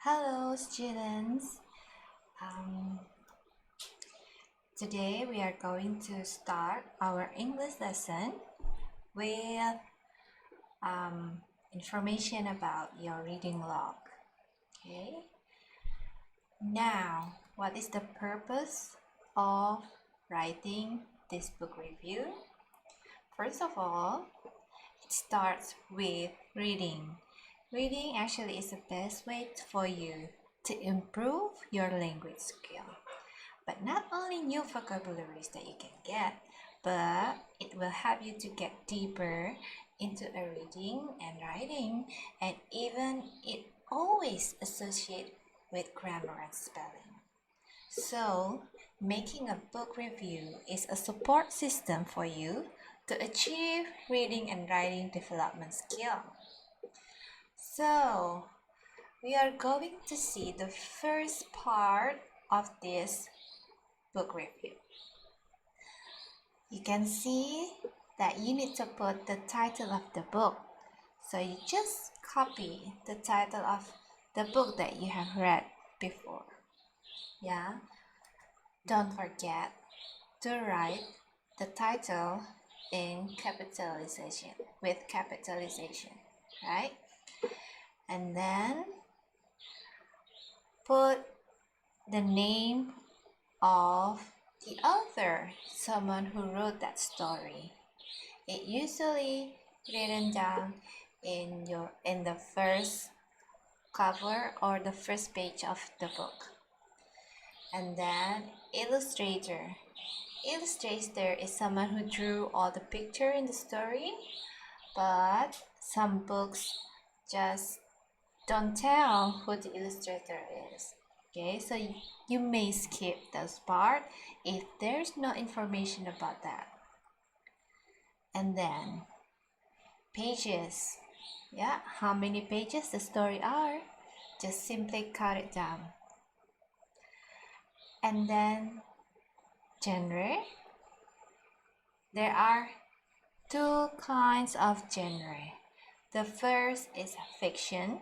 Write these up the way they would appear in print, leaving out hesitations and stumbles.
Hello students. Today we are going to start our English lesson with information about your reading log. Okay. Now, what is the purpose of writing this book review? First of all, it starts with reading. Reading actually is the best way for you to improve your language skill. But not only new vocabularies that you can get, but it will help you to get deeper into a reading and writing, and even it always associates with grammar and spelling. So, making a book review is a support system for you to achieve reading and writing development skill. So, we are going to see the first part of this book review. You can see that you need to put the title of the book. So you just copy the title of the book that you have read before. Yeah. Don't forget to write the title in capitalization, with capitalization, right? And then put the name of the author, someone who wrote that story. It usually written down in the first cover or the first page of the book. And then illustrator. Illustrator is someone who drew all the picture in the story, but some books just don't tell who the illustrator is. Okay, so you may skip this part if there's no information about that. And then pages. Yeah, how many pages the story are? Just simply cut it down. And then genre. There are two kinds of genre. The first is fiction.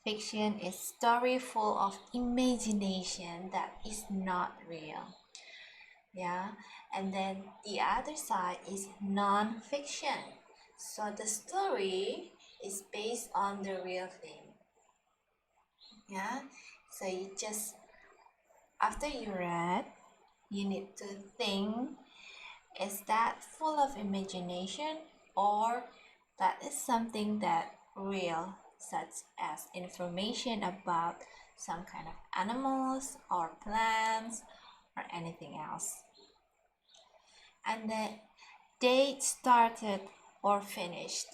Fiction is story full of imagination that is not real. Yeah, and then the other side is non-fiction. So the story is based on the real thing. Yeah, so you just, after you read, you need to think, is that full of imagination or that is something that real, such as information about some kind of animals or plants or anything else. And the date started or finished.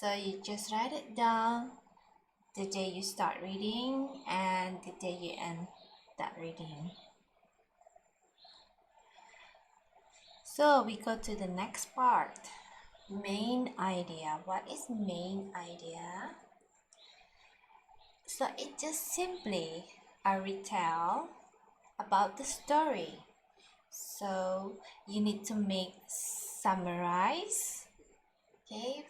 So you just write it down, the day you start reading and the day you end that reading. So we go to the next part. Main idea. What is main idea? So it's just simply a retell about the story. So you need to make summarize. Okay,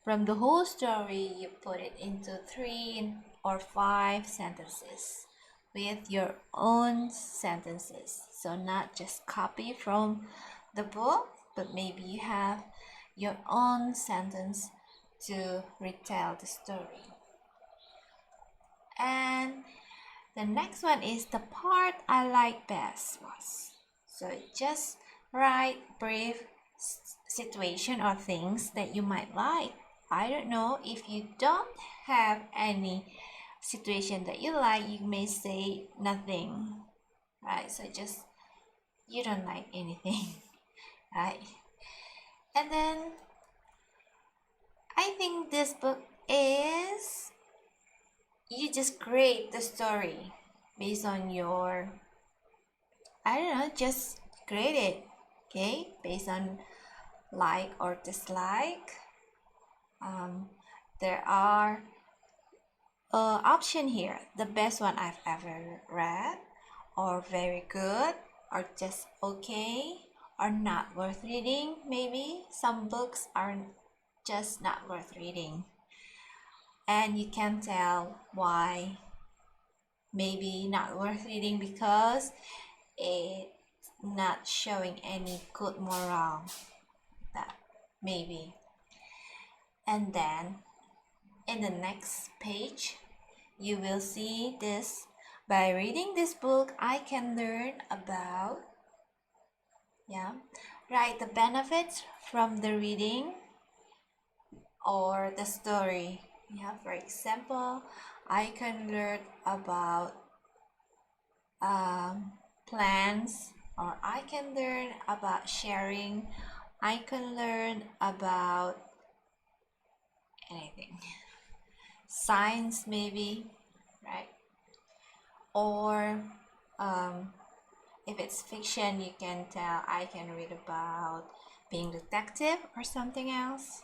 from the whole story, you put it into 3 or 5 sentences with your own sentences. So not just copy from the book, but maybe you have your own sentence to retell the story. And the next one is the part I like best was. So just write brief situation or things that you might like. I don't know, if you don't have any situation that you like, you may say nothing, right? So just, you don't like anything, right? And then I think this book is, you just create the story based on your, I don't know, just create it, okay, based on like or dislike. There are option here, the best one I've ever read, or very good, or just okay, or not worth reading. Maybe some books are just not worth reading. and you can tell why maybe not worth reading because it's not showing any good moral, that maybe. And then in the next page you will see this. By reading this book I can learn about, write the benefits from the reading or the story. For example, I can learn about plans, or I can learn about sharing. I can learn about anything, science maybe, right? Or if it's fiction, you can tell I can read about being detective or something else.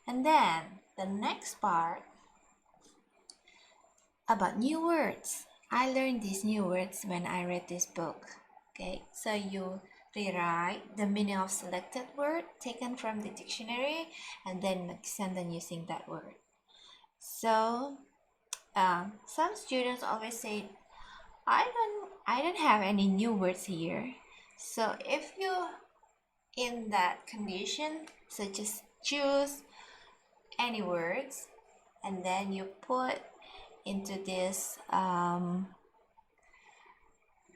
And then the next part about new words. I learned these new words when I read this book. Okay, so you rewrite the meaning of selected word taken from the dictionary and then make sentence using that word. So some students always say, I don't have any new words here. So if you in that condition, so just choose any words and then you put into this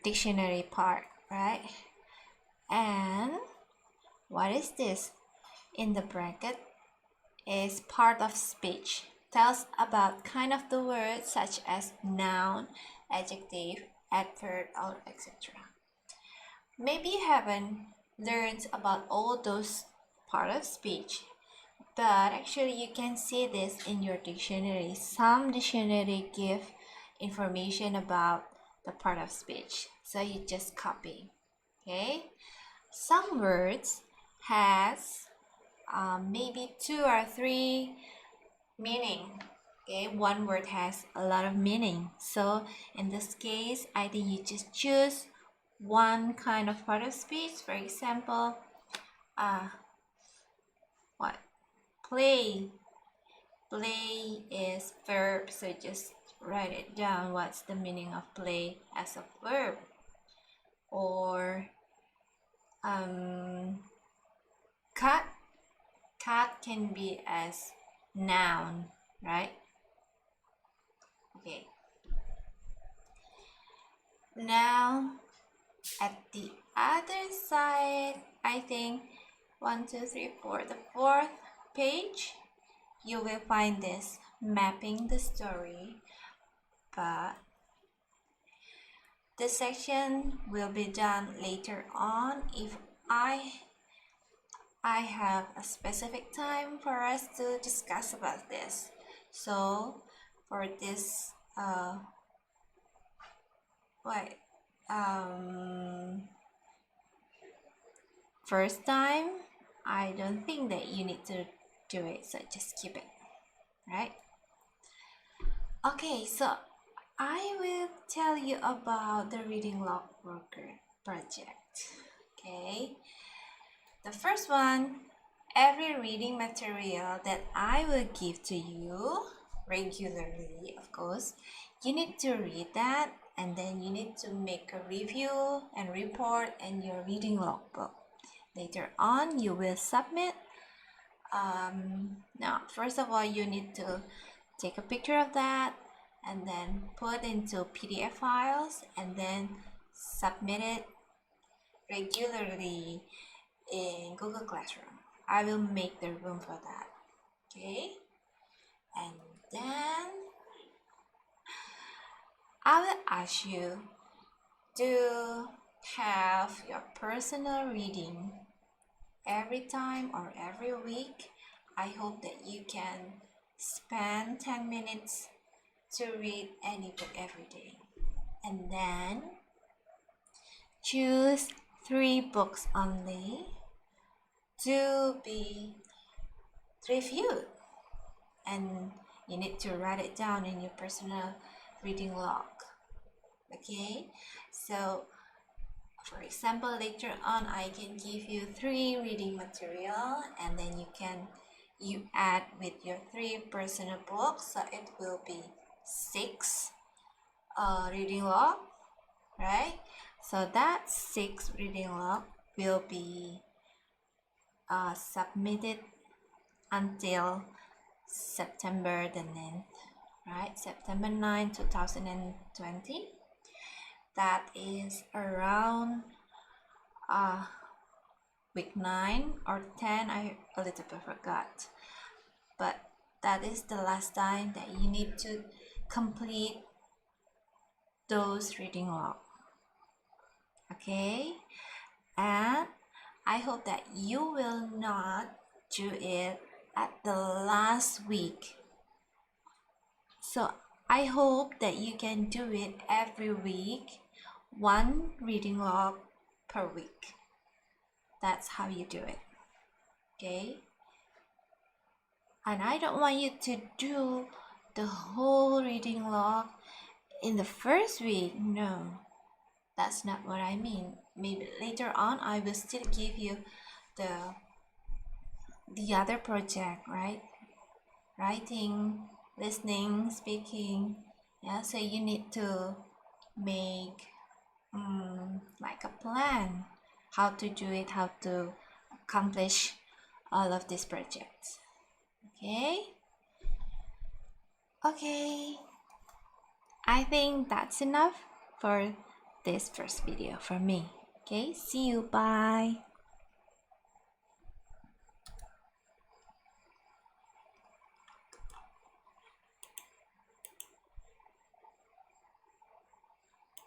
dictionary part, right? And what is this? In the bracket is part of speech. Tells about kind of the words such as noun, adjective, adverb, or etc. Maybe you haven't learned about all those part of speech, but actually you can see this in your dictionary. Some dictionary give information about the part of speech, so you just copy. Okay, some words has maybe 2 or 3 meaning. Okay, one word has a lot of meaning, so in this case I think you just choose one kind of part of speech. For example, play is verb, so just write it down. What's the meaning of play as a verb? Or cut can be as noun, right? Okay, now at the other side, I think 1, 2, 3, 4, the 4th page, you will find this mapping the story, but this section will be done later on if I have a specific time for us to discuss about this. So for this first time, I don't think that you need to do it, so just keep it, right? Okay, so I will tell you about the ReadingLog Worker project. Okay, the first one, every reading material that I will give to you regularly, of course, you need to read that and then you need to make a review and report in your reading logbook. Later on, you will submit. Now, first of all, you need to take a picture of that and then put into PDF files and then submit it regularly in Google Classroom. I will make the room for that. Okay, and then I will ask you to have your personal reading every time or every week. I hope that you can spend 10 minutes to read any book every day, and then choose 3 books only to be reviewed, and you need to write it down in your personal reading log. Okay, so for example, later on I can give you 3 reading material and then you can you add with your 3 personal books, so it will be 6 reading log, right? So that 6 reading log will be submitted until September the 9th, right? September 9, 2020. That is around week 9 or 10, I a little bit forgot, but that is the last time that you need to complete those reading log. Okay, and I hope that you will not do it at the last week. So I hope that you can do it every week, 1 reading log per week. That's how you do it. Okay, and I don't want you to do the whole reading log in the first week. No, that's not what I mean. Maybe later on I will still give you the other project, right? Writing, listening, speaking. Yeah, so you need to make like a plan how to do it, how to accomplish all of these projects. Okay, I think that's enough for this first video for me. Okay, see you, bye.